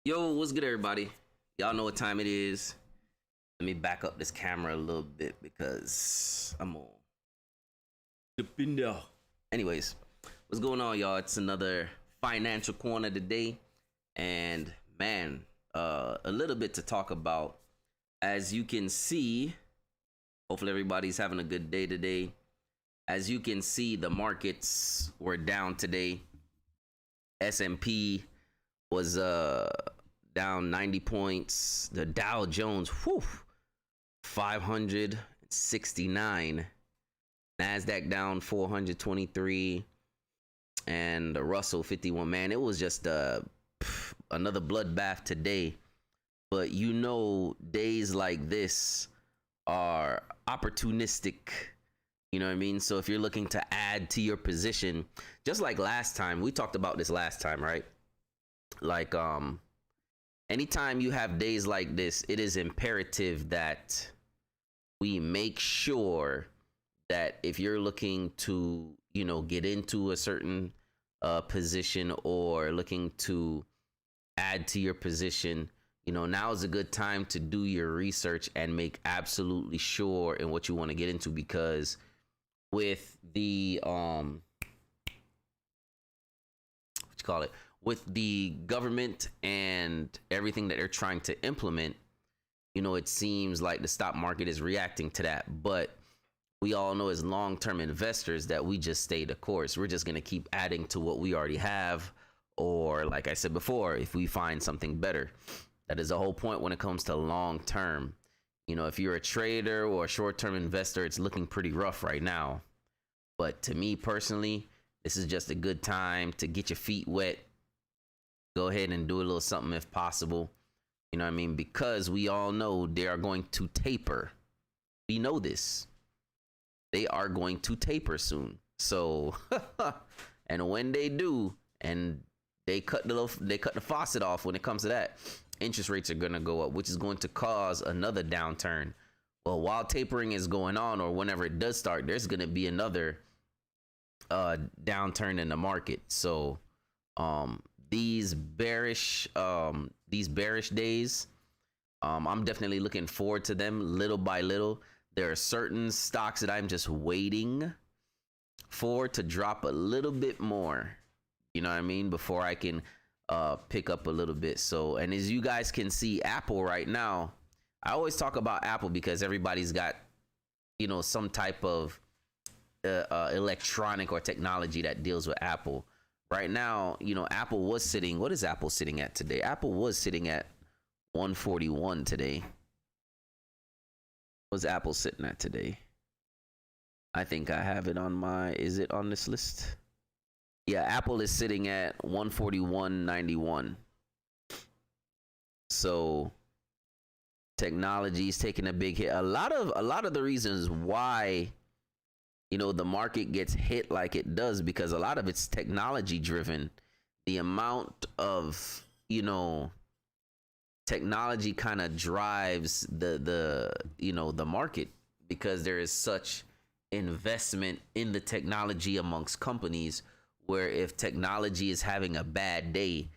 Yo, what's good, everybody? Y'all know what time it is. Let me back up this camera a little bit because I'm on the window. Anyways, what's going on, y'all? It's another financial corner today, and man, a little bit to talk about. As you can see, hopefully everybody's having a good day today. As you can see, the markets were down today. S&P was down 90 points. The Dow Jones, 569. Nasdaq down 423, and the Russell 51. Man, it was just another bloodbath today. But you know, days like this are opportunistic. You know what I mean? So if you're looking to add to your position, just like last time, we talked about this last time, right? Like anytime you have days like this, it is imperative that we make sure that if you're looking to, get into a certain position or looking to add to your position, now is a good time to do your research and make absolutely sure in what you want to get into, because with the with the government and everything that they're trying to implement, it seems like the stock market is reacting to that. But we all know as long-term investors that we just stay the course. We're just going to keep adding to what we already have, or like I said before, if we find something better. That is the whole point when it comes to long-term. If you're a trader or a short-term investor, it's looking pretty rough right now. But to me personally, this is just a good time to get your feet wet. Go ahead and do a little something if possible. You know what I mean? Because we all know they are going to taper. We know this. They are going to taper soon. So, and when they do, and they cut the faucet off when it comes to that, interest rates are going to go up, which is going to cause another downturn. Well, while tapering is going on, or whenever it does start, there's going to be another downturn in the market. So, these bearish days, I'm definitely looking forward to them little by little. There are certain stocks that I'm just waiting for to drop a little bit more, you know what I mean, before I can pick up a little bit. So, and as you guys can see, Apple right now, I always talk about Apple because everybody's got, some type of electronic or technology that deals with Apple. Right now, Apple was sitting, what is Apple sitting at today? Apple was sitting at 141 today. What's Apple sitting at today? I think I have it on is it on this list? Yeah, Apple is sitting at 141.91. So technology is taking a big hit. A lot of the reasons why the market gets hit like it does, because a lot of it's technology driven. The amount of technology kind of drives the market, because there is such investment in the technology amongst companies, where if technology is having a bad day,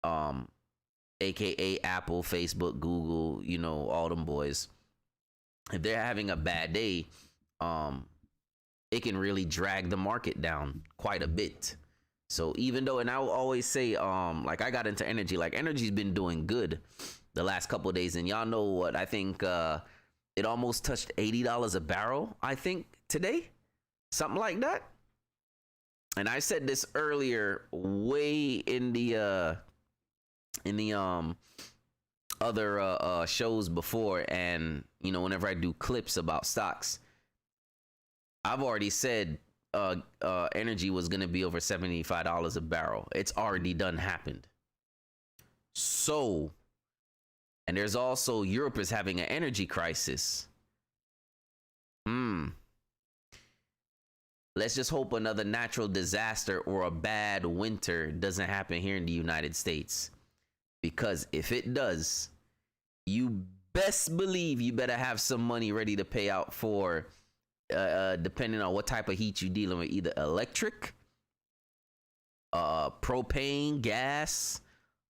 aka Apple, Facebook, Google, all them boys, if they're having a bad day, it can really drag the market down quite a bit. So even though, and I will always say, like I got into energy, like energy's been doing good the last couple of days, and y'all know what I think, it almost touched $80 a barrel, I think, today, something like that. And I said this earlier, way in the other shows before, and whenever I do clips about stocks, I've already said energy was going to be over $75 a barrel. It's already done happened. So, and there's also, Europe is having an energy crisis. Let's just hope another natural disaster or a bad winter doesn't happen here in the United States. Because if it does, you best believe you better have some money ready to pay out for, depending on what type of heat you're dealing with, either electric, propane, gas,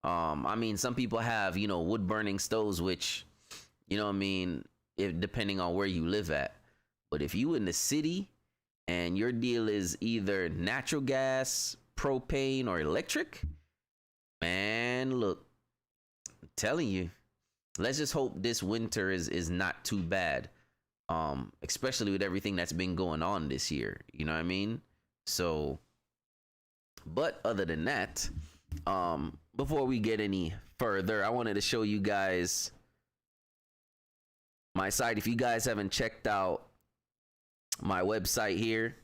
I mean, some people have, you know, wood burning stoves, which, you know what I mean, if depending on where you live at. But if you in the city and your deal is either natural gas, propane, or electric, man, look, I'm telling you, let's just hope this winter is not too bad. Especially with everything that's been going on this year. You know what I mean? So, but other than that, before we get any further, I wanted to show you guys my site. If you guys haven't checked out my website here,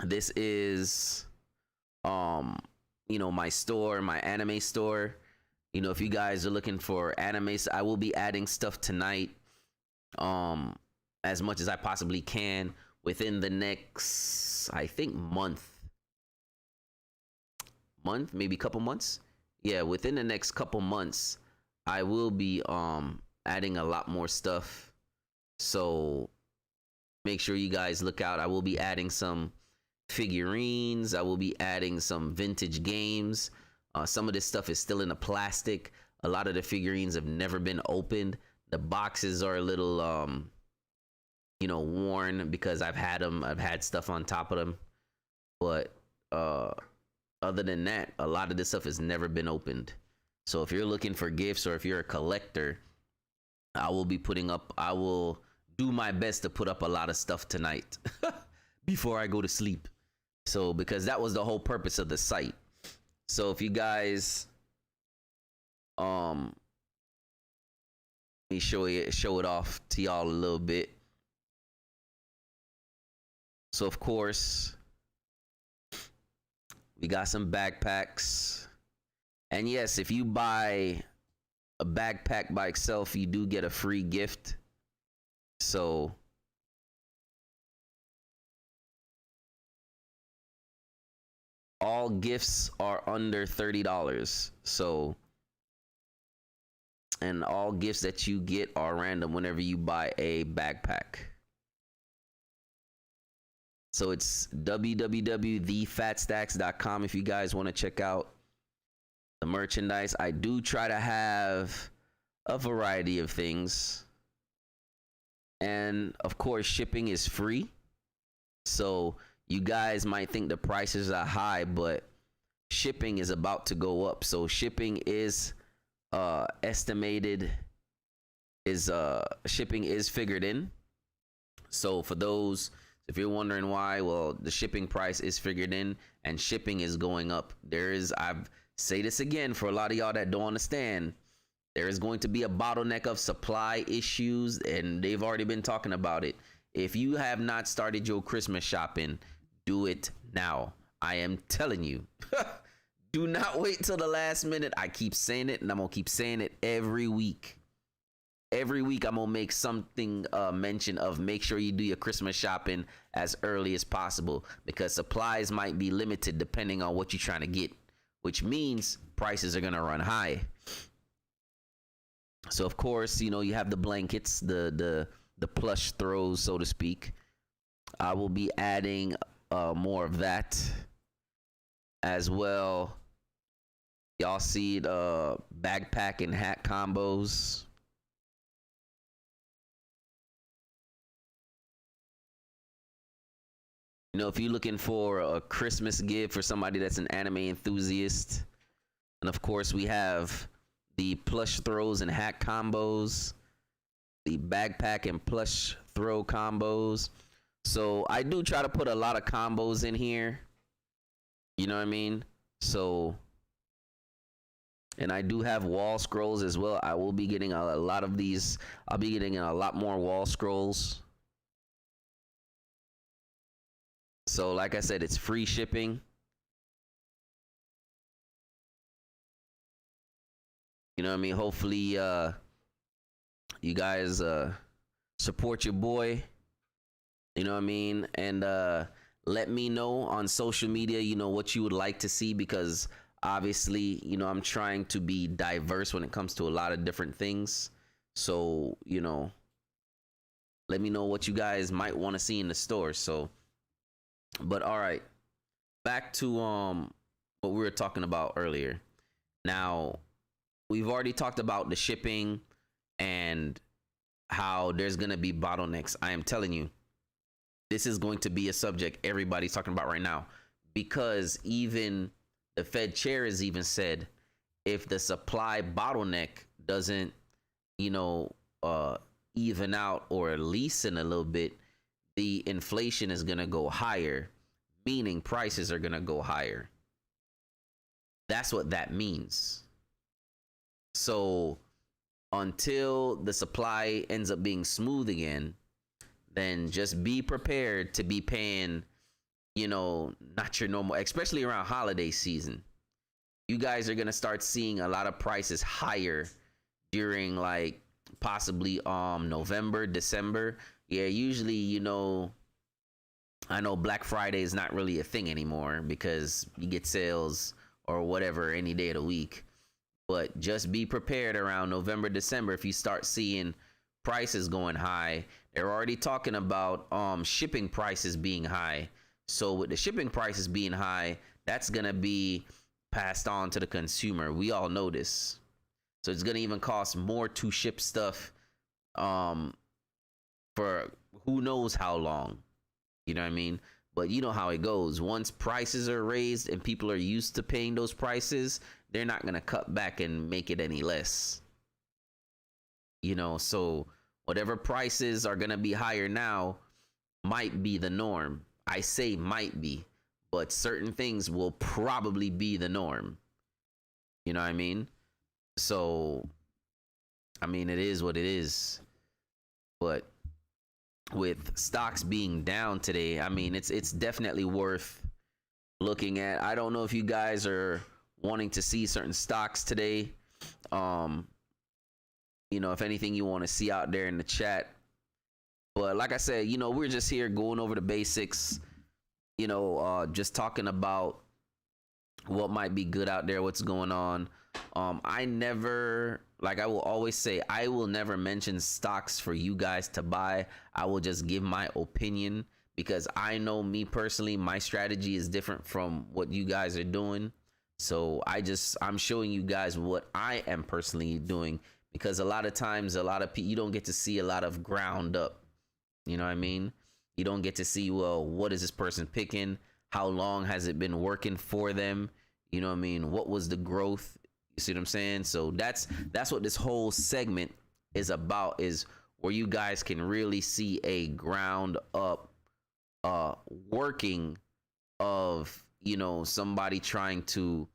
this is you know, my store, my anime store. You know, if you guys are looking for animes, I will be adding stuff tonight, as much as I possibly can within the next, I think, month, maybe couple months. Yeah, within the next couple months, I will be adding a lot more stuff. So make sure you guys look out. I will be adding some figurines. I will be adding some vintage games. Some of this stuff is still in the plastic. A lot of the figurines have never been opened. The boxes are a little you know, worn because I've had stuff on top of them. But other than that, a lot of this stuff has never been opened. So if you're looking for gifts, or if you're a collector, I will do my best to put up a lot of stuff tonight before I go to sleep. So, because that was the whole purpose of the site. So if you guys, let me show it off to y'all a little bit. So of course, we got some backpacks. And yes, if you buy a backpack by itself, you do get a free gift. So all gifts are under $30. So, and all gifts that you get are random whenever you buy a backpack. So it's www.thefatstacks.com if you guys want to check out the merchandise. I do try to have a variety of things. And of course, shipping is free. So you guys might think the prices are high, but shipping is about to go up. So shipping is shipping is figured in. So for those, if you're wondering why, well, the shipping price is figured in and shipping is going up. I've say this again for a lot of y'all that don't understand, there is going to be a bottleneck of supply issues, and they've already been talking about it. If you have not started your Christmas shopping, do it now. I am telling you. Do not wait till the last minute. I keep saying it, and I'm going to keep saying it every week. Every week I'm gonna make something mention of make sure you do your Christmas shopping as early as possible, because supplies might be limited depending on what you're trying to get, which means prices are gonna run high. So of course, you know, you have the blankets, the plush throws, so to speak. I will be adding more of that as well. Y'all see the backpack and hat combos. You know, if you're looking for a Christmas gift for somebody that's an anime enthusiast, and of course we have the plush throws and hat combos, the backpack and plush throw combos. So I do try to put a lot of combos in here. You know what I mean? So, and I do have wall scrolls as well. I will be getting a lot of these. I'll be getting a lot more wall scrolls. So like I said, it's free shipping. You know what I mean? Hopefully you guys support your boy. You know what I mean? And let me know on social media, you know, what you would like to see, because obviously, you know, I'm trying to be diverse when it comes to a lot of different things. So, you know, let me know what you guys might want to see in the store. So, but all right, back to what we were talking about earlier. Now, we've already talked about the shipping and how there's going to be bottlenecks. I am telling you, this is going to be a subject everybody's talking about right now, because even the Fed chair has even said if the supply bottleneck doesn't, even out or lessen a little bit, the inflation is going to go higher, meaning prices are going to go higher. That's what that means. So until the supply ends up being smooth again, then just be prepared to be paying, not your normal, especially around holiday season. You guys are going to start seeing a lot of prices higher during like possibly November, December. Yeah, usually, I know Black Friday is not really a thing anymore because you get sales or whatever any day of the week. But just be prepared around November, December if you start seeing prices going high. They're already talking about shipping prices being high. So with the shipping prices being high, that's going to be passed on to the consumer. We all know this. So it's going to even cost more to ship stuff for who knows how long. You know what I mean? But you know how it goes. Once prices are raised and people are used to paying those prices, they're not going to cut back and make it any less. So whatever prices are going to be higher now might be the norm. I say might be, but certain things will probably be the norm. You know what I mean? So, it is what it is. But with stocks being down today, it's definitely worth looking at. I don't know if you guys are wanting to see certain stocks today. If anything you want to see out there in the chat. But like I said, we're just here going over the basics, just talking about what might be good out there, what's going on. I will always say, I will never mention stocks for you guys to buy. I will just give my opinion because I know me personally, my strategy is different from what you guys are doing. So I'm showing you guys what I am personally doing, because a lot of times, you don't get to see a lot of ground up. You know what I mean? You don't get to see, well, what is this person picking? How long has it been working for them? You know what I mean? What was the growth? You see what I'm saying? So that's what this whole segment is about, is where you guys can really see a ground up working of, somebody trying to,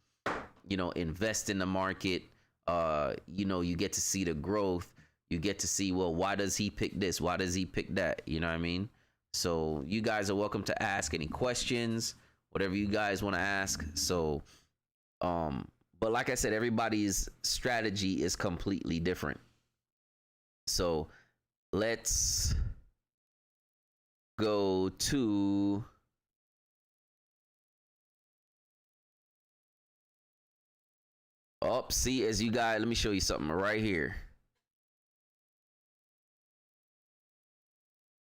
invest in the market. You get to see the growth. You get to see, well, why does he pick this? Why does he pick that? You know what I mean? So you guys are welcome to ask any questions, whatever you guys want to ask. So, but like I said, everybody's strategy is completely different. So let's go to see, as you guys, let me show you something right here.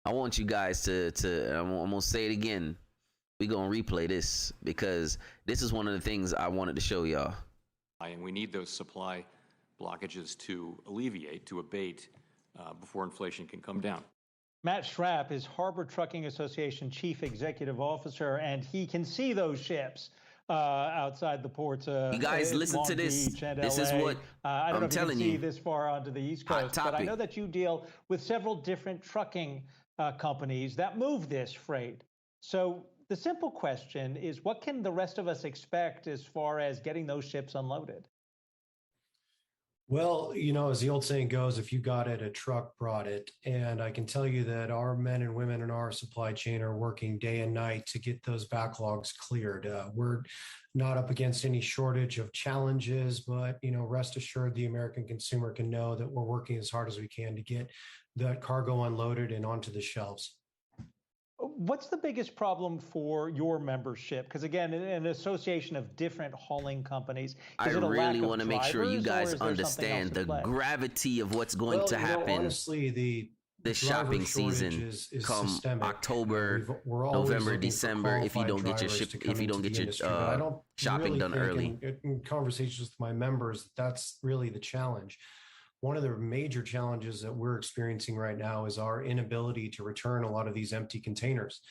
I want you guys to I'm gonna say it again. We're gonna replay this because this is one of the things I wanted to show y'all. And we need those supply blockages to alleviate, to abate, before inflation can come down. Matt Schrapp is Harbor Trucking Association Chief Executive Officer, and he can see those ships outside the ports. You guys listen Long to this. Beach and This LA. is what I don't know I'm if you telling can see you. this far onto the East Coast, but I know that you deal with several different trucking companies that move this freight. So the simple question is, what can the rest of us expect as far as getting those ships unloaded? Well, as the old saying goes, if you got it, a truck brought it. And I can tell you that our men and women in our supply chain are working day and night to get those backlogs cleared. We're not up against any shortage of challenges, but, rest assured the American consumer can know that we're working as hard as we can to get that cargo unloaded and onto the shelves. What's the biggest problem for your membership? Because again, an association of different hauling companies. I really want to make sure you guys understand the gravity of what's going to happen. Honestly, this shopping season come systemic. October, We're always November, looking for December, if you don't get your qualified drivers to come into the industry, but I don't shopping really done think early. in conversations with my members, that's really the challenge. One of the major challenges that we're experiencing right now is our inability to return a lot of these empty containers.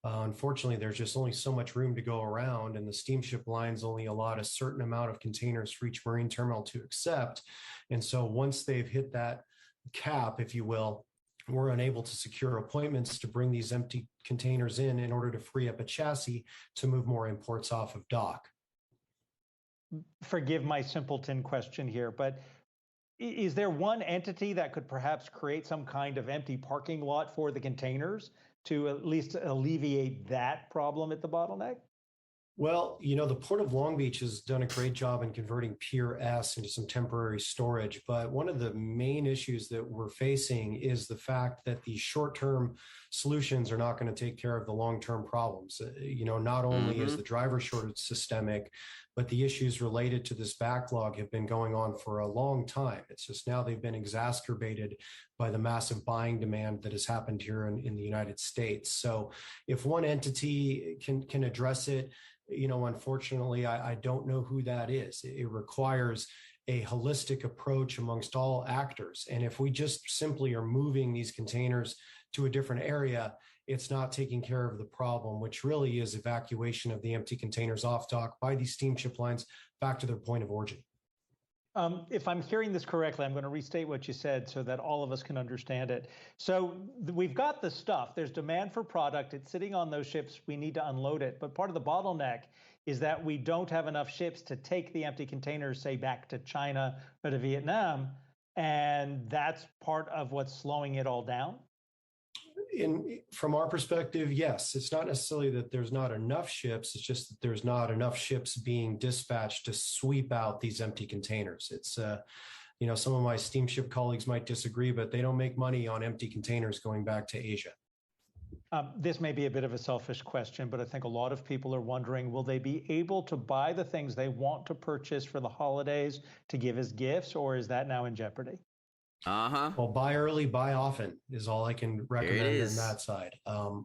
Unfortunately, there's just only so much room to go around, and the steamship lines only allot a certain amount of containers for each marine terminal to accept. And so once they've hit that cap, if you will, we're unable to secure appointments to bring these empty containers in order to free up a chassis to move more imports off of dock. Forgive my simpleton question here, but is there one entity that could perhaps create some kind of empty parking lot for the containers to at least alleviate that problem at the bottleneck? Well, the Port of Long Beach has done a great job in converting Pier S into some temporary storage. But one of the main issues that we're facing is the fact that the short-term solutions are not going to take care of the long-term problems. Not only is the driver shortage systemic, but the issues related to this backlog have been going on for a long time. It's just now they've been exacerbated by the massive buying demand that has happened here in the United States. So if one entity can address it, unfortunately, I don't know who that is. It requires a holistic approach amongst all actors. And if we just simply are moving these containers to a different area, it's not taking care of the problem, which really is evacuation of the empty containers off dock by these steamship lines back to their point of origin. If I'm hearing this correctly, I'm going to restate what you said so that all of us can understand it. So we've got the stuff. There's demand for product. It's sitting on those ships. We need to unload it. But part of the bottleneck is that we don't have enough ships to take the empty containers, say, back to China or to Vietnam. And that's part of what's slowing it all down. From our perspective, yes, it's not necessarily that there's not enough ships. It's just that there's not enough ships being dispatched to sweep out these empty containers. It's, some of my steamship colleagues might disagree, but they don't make money on empty containers going back to Asia. This may be a bit of a selfish question, but I think a lot of people are wondering, will they be able to buy the things they want to purchase for the holidays to give as gifts, or is that now in jeopardy? Well, buy early, buy often is all I can recommend on that side.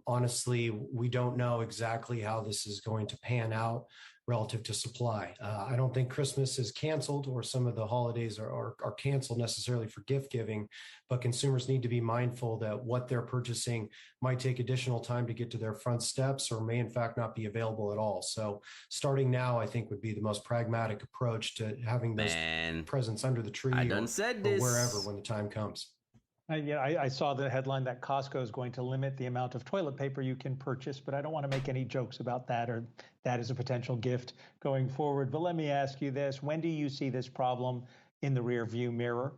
Honestly, we don't know exactly how this is going to pan out relative to supply. I don't think Christmas is canceled or some of the holidays are canceled necessarily for gift giving, but consumers need to be mindful that what they're purchasing might take additional time to get to their front steps or may in fact not be available at all. So starting now, I think would be the most pragmatic approach to having those presents under the tree or wherever when the time comes. I saw the headline that Costco is going to limit the amount of toilet paper you can purchase, but I don't want to make any jokes about that or that is a potential gift going forward. But let me ask you this. When do you see this problem in the rear view mirror?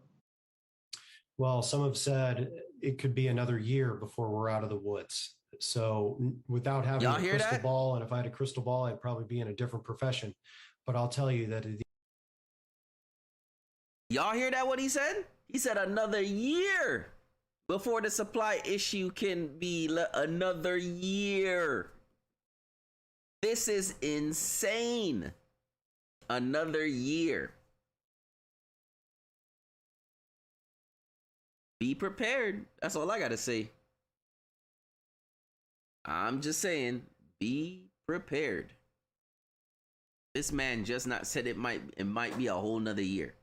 Well, some have said it could be another year before we're out of the woods. So without having a crystal ball, and if I had a crystal ball, I'd probably be in a different profession. But I'll tell you that. Y'all hear that, what he said? He said another year before the supply issue can be another year. This is insane. Another year. Be prepared. That's all I got to say. I'm just saying, be prepared. This man just not said it might be a whole nother year.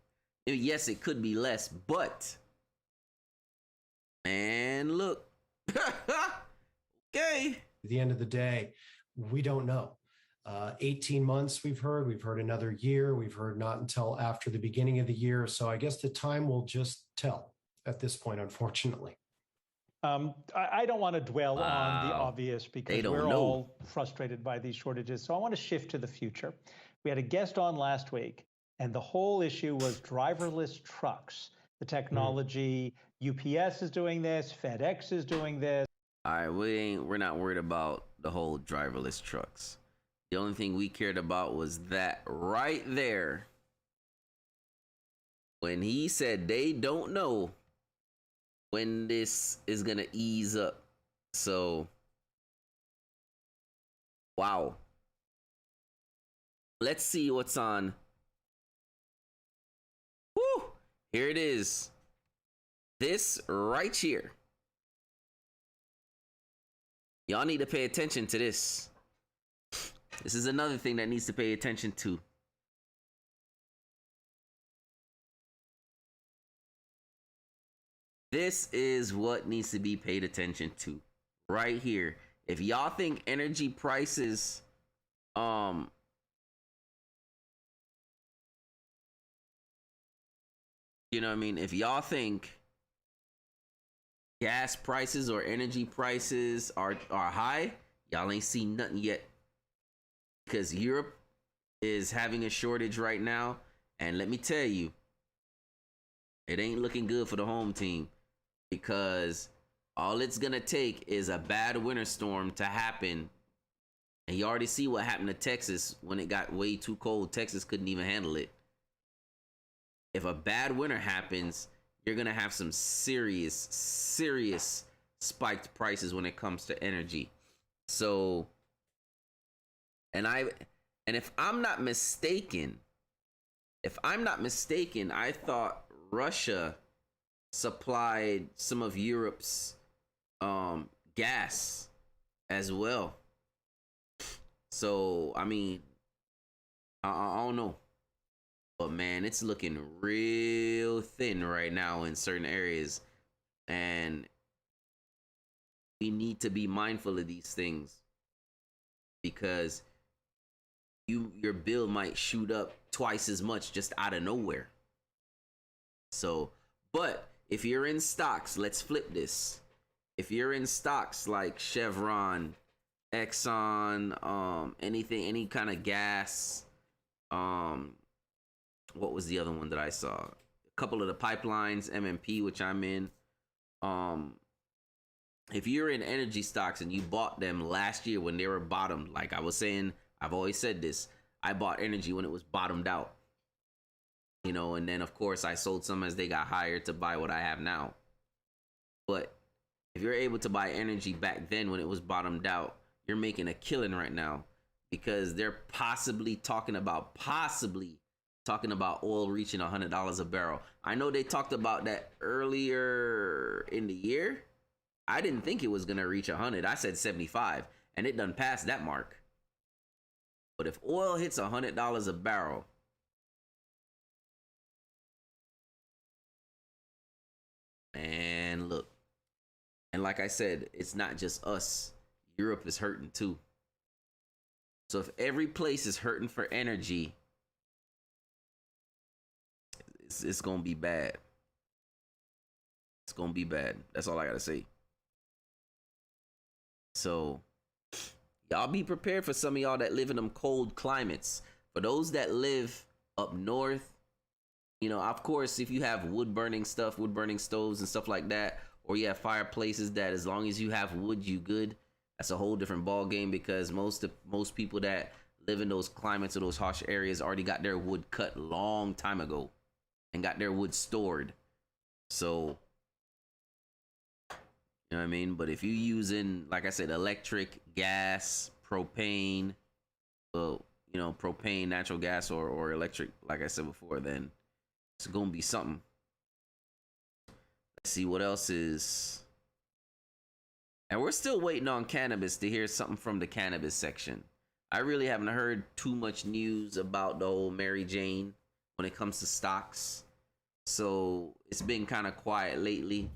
Yes, it could be less, but man, look. Okay. At the end of the day, we don't know. 18 months we've heard another year. We've heard not until after the beginning of the year. So I guess the time will just tell at this point, unfortunately. I don't want to dwell on the obvious because we're all frustrated by these shortages. So I want to shift to the future. We had a guest on last week, and the whole issue was driverless trucks. The technology, UPS is doing this, FedEx is doing this. All right, we're not worried about the whole driverless trucks. The only thing we cared about was that right there. When he said they don't know when this is gonna ease up. So, wow. Let's see what's on. Woo! Here it is. This right here. Y'all need to pay attention to this. This is another thing that needs to pay attention to. This is what needs to be paid attention to right here. If y'all think energy prices, you know what I mean? If y'all think gas prices or energy prices are high, y'all ain't seen nothing yet. Because Europe is having a shortage right now. And let me tell you, it ain't looking good for the home team. Because all it's going to take is a bad winter storm to happen. And you already see what happened to Texas when it got way too cold. Texas couldn't even handle it. If a bad winter happens, you're going to have some serious spiked prices when it comes to energy. So, and if I'm not mistaken, I thought Russia supplied some of Europe's gas as well. So, I mean, I don't know. But man, it's looking real thin right now in certain areas. And we need to be mindful of these things. Because your bill might shoot up twice as much just out of nowhere. So, but if you're in stocks, let's flip this. If you're in stocks like Chevron, Exxon, anything, any kind of gas, what was the other one that I saw? A couple of the pipelines, MMP, which I'm in. If you're in energy stocks and you bought them last year when they were bottomed, like I was saying, I've always said this, I bought energy when it was bottomed out. You know, and then of course I sold some as they got higher to buy what I have now. But if you're able to buy energy back then when it was bottomed out, you're making a killing right now, because they're possibly talking about oil reaching $100 a barrel. I know they talked about that earlier in the year. I didn't think it was going to reach 100. I said 75, and it done passed that mark. But if oil hits $100 a barrel, and look, and like I said, it's not just us. Europe is hurting too. So if every place is hurting for energy, it's going to be bad. It's going to be bad. That's all I got to say. So y'all be prepared for some of y'all that live in them cold climates. For those that live up north, you know, of course, if you have wood burning stoves and stuff like that, or you have fireplaces, that as long as you have wood, you good. That's a whole different ball game, because most people that live in those climates or those harsh areas already got their wood cut long time ago and got their wood stored. So, you know what I mean? But if you using, like I said, electric, gas, propane, well, you know, propane, natural gas, or electric, like I said before, then it's gonna be something. Let's see what else is. And we're still waiting on cannabis to hear something from the cannabis section. I really haven't heard too much news about the whole Mary Jane when it comes to stocks. So it's been kind of quiet lately.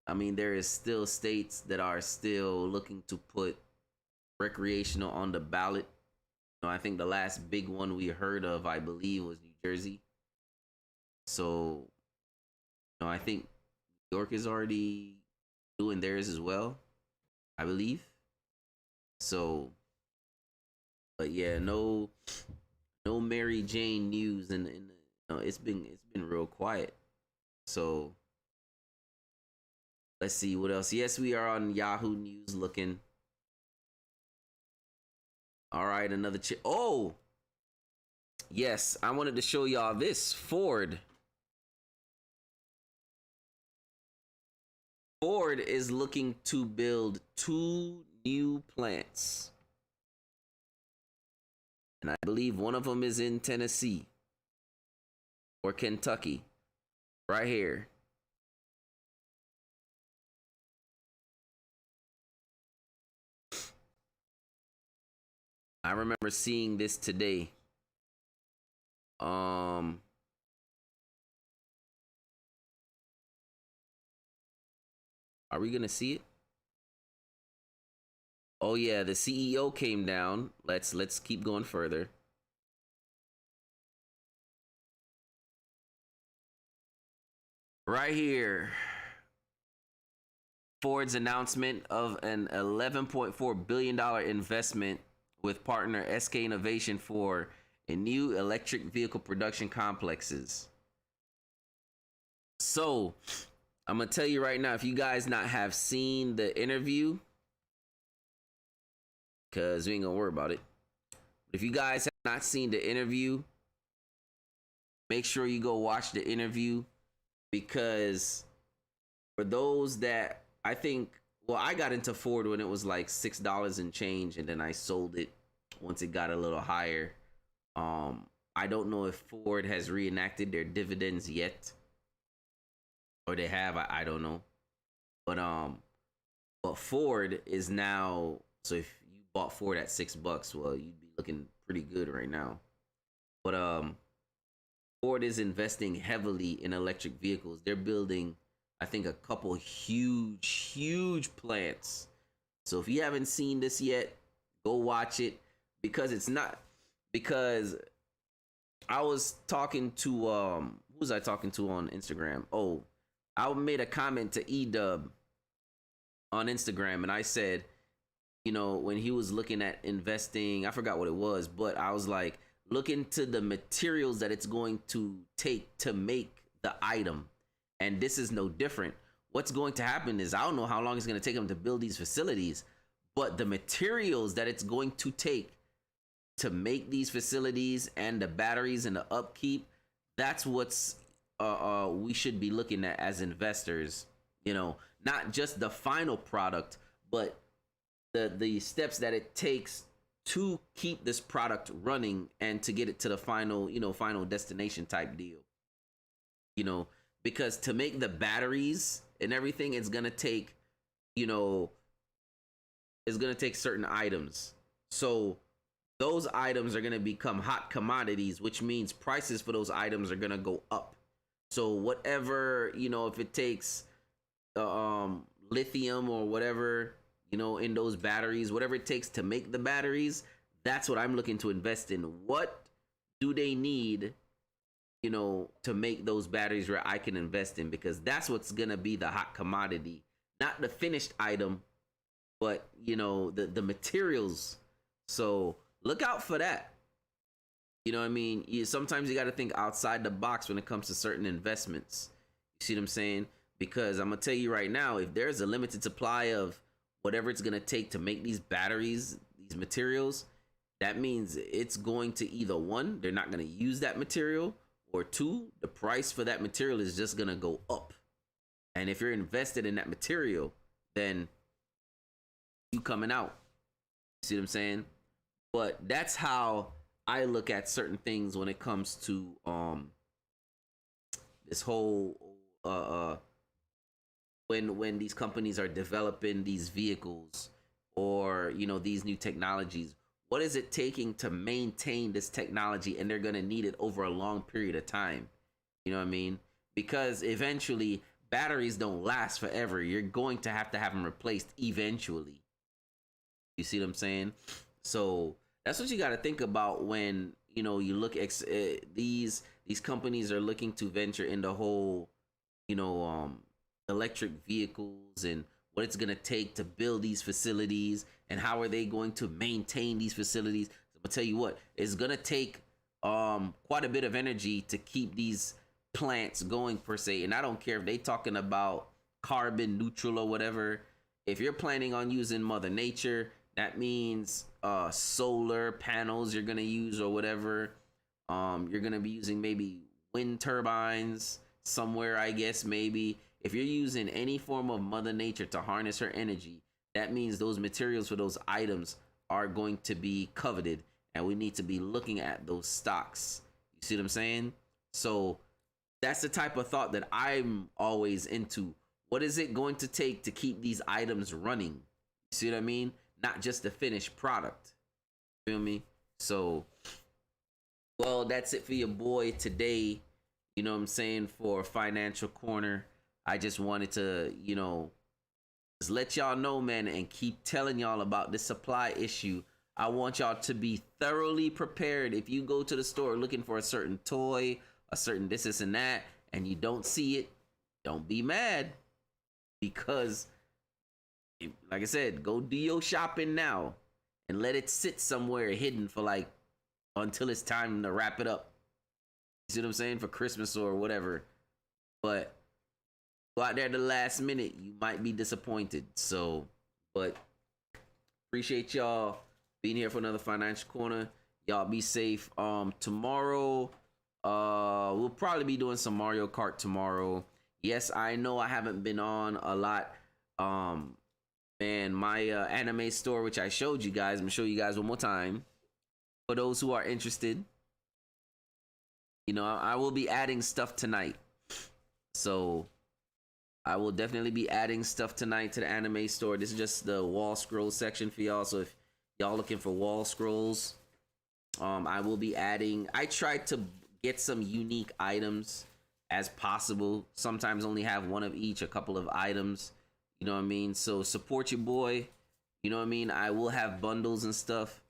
I mean, there is still states that are still looking to put recreational on the ballot. You know, I think the last big one we heard of, I believe, was New Jersey. So, you know, I think New York is already doing theirs as well, I believe. So, but yeah, no Mary Jane news, and you know, it's been real quiet. So let's see what else. Yes, we are on Yahoo News looking. All right, another oh, yes, I wanted to show y'all this. Ford is looking to build 2 new plants. And I believe one of them is in Tennessee or Kentucky, right here. I remember seeing this today. Are we gonna see it? Oh yeah, the CEO came down. Let's keep going further. Right here. Ford's announcement of an $11.4 billion investment with partner SK Innovation for a new electric vehicle production complexes. So, I'm going to tell you right now, if you guys not have seen the interview, because we ain't going to worry about it. If you guys have not seen the interview, make sure you go watch the interview, because for those that I think, well, I got into Ford when it was like $6 and change, and then I sold it once it got a little higher. I don't know if Ford has reenacted their dividends yet, or they have. I don't know, but Ford is now. So if you bought Ford at $6, well, you'd be looking pretty good right now. But Ford is investing heavily in electric vehicles. They're building, I think, a couple huge plants. So if you haven't seen this yet, go watch it, because I was talking to who was I talking to on Instagram? Oh, I made a comment to Edub on Instagram, and I said, you know, when he was looking at investing, I forgot what it was, but I was like, look into the materials that it's going to take to make the item. And this is no different. What's going to happen is, I don't know how long it's going to take them to build these facilities, but the materials that it's going to take to make these facilities and the batteries and the upkeep, that's what's we should be looking at as investors. You know, not just the final product, but the steps that it takes to keep this product running and to get it to the final, you know, final destination type deal. You know, because to make the batteries and everything, it's going to take, you know, it's going to take certain items. So those items are going to become hot commodities, which means prices for those items are going to go up. So whatever, you know, if it takes lithium or whatever, you know, in those batteries, whatever it takes to make the batteries, that's what I'm looking to invest in. What do they need, you know, to make those batteries where I can invest in? Because that's what's going to be the hot commodity, not the finished item, but, you know, the materials. So look out for that. You know what I mean? Sometimes you got to think outside the box when it comes to certain investments. You see what I'm saying? Because I'm going to tell you right now, if there's a limited supply of whatever it's going to take to make these batteries, these materials, that means it's going to either, one, they're not going to use that material, or two, the price for that material is just going to go up. And if you're invested in that material, then you coming out. You see what I'm saying? But that's how I look at certain things when it comes to this whole when these companies are developing these vehicles, or, you know, these new technologies. What is it taking to maintain this technology? And they're going to need it over a long period of time. You know what I mean? Because eventually batteries don't last forever. You're going to have them replaced eventually. You see what I'm saying? So that's what you got to think about when, you know, you look at these companies are looking to venture in the whole, you know, electric vehicles, and what it's going to take to build these facilities, and how are they going to maintain these facilities. I'll tell you what, it's going to take quite a bit of energy to keep these plants going, per se. And I don't care if they talking about carbon neutral or whatever. If you're planning on using Mother Nature, that means solar panels you're going to use, or whatever. You're going to be using maybe wind turbines somewhere, I guess, maybe. If you're using any form of Mother Nature to harness her energy, that means those materials for those items are going to be coveted, and we need to be looking at those stocks. You see what I'm saying? So that's the type of thought that I'm always into. What is it going to take to keep these items running? You see what I mean? Not just the finished product. Feel me? So, well, that's it for your boy today. You know what I'm saying? For Financial Corner. I just wanted to, just let y'all know, man, and keep telling y'all about this supply issue. I want y'all to be thoroughly prepared. If you go to the store looking for a certain toy, a certain this and that, and you don't see it, don't be mad. Because, like I said, go do your shopping now and let it sit somewhere hidden for like until it's time to wrap it up. You see what I'm saying? For Christmas or whatever. But go out there at the last minute, you might be disappointed. So, but appreciate y'all being here for another Financial Corner. Y'all be safe. Tomorrow, we'll probably be doing some Mario Kart tomorrow. Yes, I know I haven't been on a lot. Man, my anime store, which I showed you guys, I'm gonna show you guys one more time. For those who are interested, I will be adding stuff tonight. So I will definitely be adding stuff tonight to the anime store. This is just the wall scroll section for y'all. So if y'all looking for wall scrolls, I will be adding. I try to get some unique items as possible. Sometimes only have one of each, a couple of items. You know what I mean? So support your boy. You know what I mean? I will have bundles and stuff.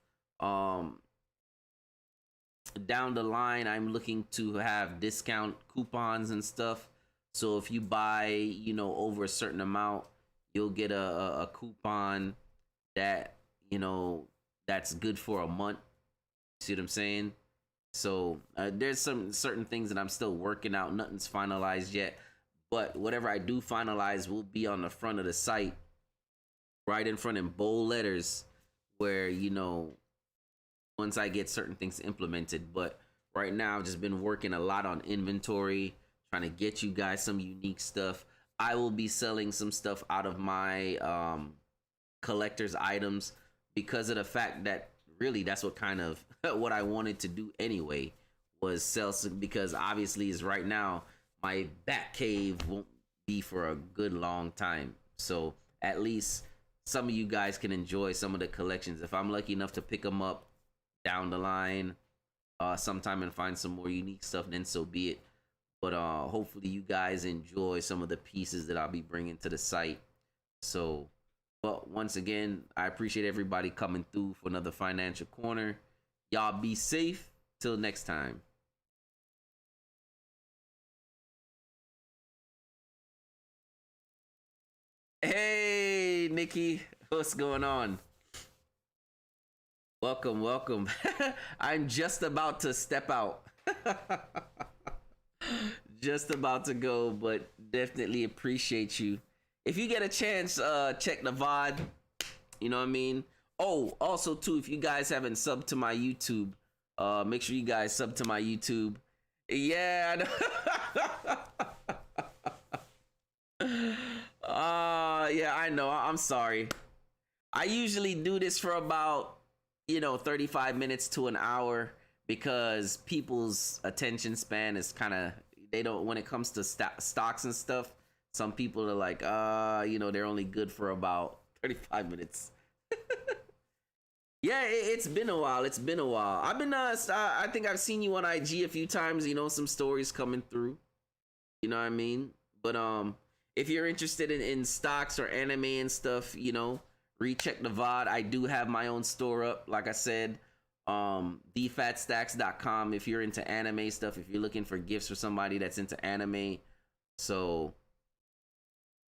Down the line, I'm looking to have discount coupons and stuff. So if you buy, over a certain amount, you'll get a coupon that, that's good for a month. See what I'm saying? So there's some certain things that I'm still working out. Nothing's finalized yet. But whatever I do finalize will be on the front of the site, right in front in bold letters, where, once I get certain things implemented. But right now, I've just been working a lot on inventory, trying to get you guys some unique stuff. I will be selling some stuff out of my collector's items because of the fact that really that's what kind of what I wanted to do anyway, was sell some, because obviously is right now my bat cave won't be for a good long time. So at least some of you guys can enjoy some of the collections. If I'm lucky enough to pick them up down the line sometime and find some more unique stuff, then so be it. But hopefully you guys enjoy some of the pieces that I'll be bringing to the site. So, but once again, I appreciate everybody coming through for another Financial Corner. Y'all be safe. Till next time. Hey, Nikki, what's going on? Welcome. I'm just about to step out. Just about to go, but definitely appreciate you. If you get a chance, check the VOD. You know what I mean? Oh, also too, if you guys haven't subbed to my YouTube, make sure you guys sub to my YouTube. Yeah, yeah, I know. I'm sorry. I usually do this for about, 35 minutes to an hour, because people's attention span is kind of, they don't, when it comes to stocks and stuff, some people are like, they're only good for about 35 minutes. Yeah, it's been a while. I've been, I think I've seen you on IG a few times, some stories coming through. You know what I mean? But, if you're interested in stocks or anime and stuff, recheck the VOD. I do have my own store up, like I said, dfatstacks.com if you're into anime stuff, if you're looking for gifts for somebody that's into anime. So,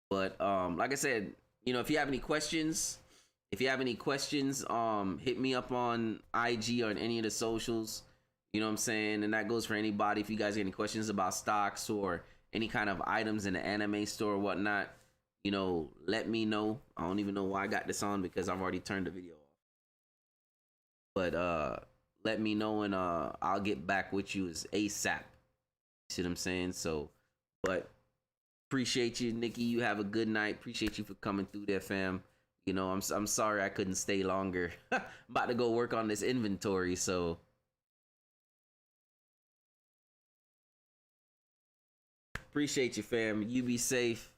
but like I said, if you have any questions, hit me up on IG or on any of the socials. You know what I'm saying? And that goes for anybody. If you guys have any questions about stocks or any kind of items in the anime store or whatnot, let me know. I don't even know why I got this on, because I've already turned the video off. But let me know, and I'll get back with you as ASAP. See what I'm saying? So, but appreciate you, Nikki. You have a good night. Appreciate you for coming through there, fam. I'm sorry I couldn't stay longer. I'm about to go work on this inventory, so. Appreciate you, fam. You be safe.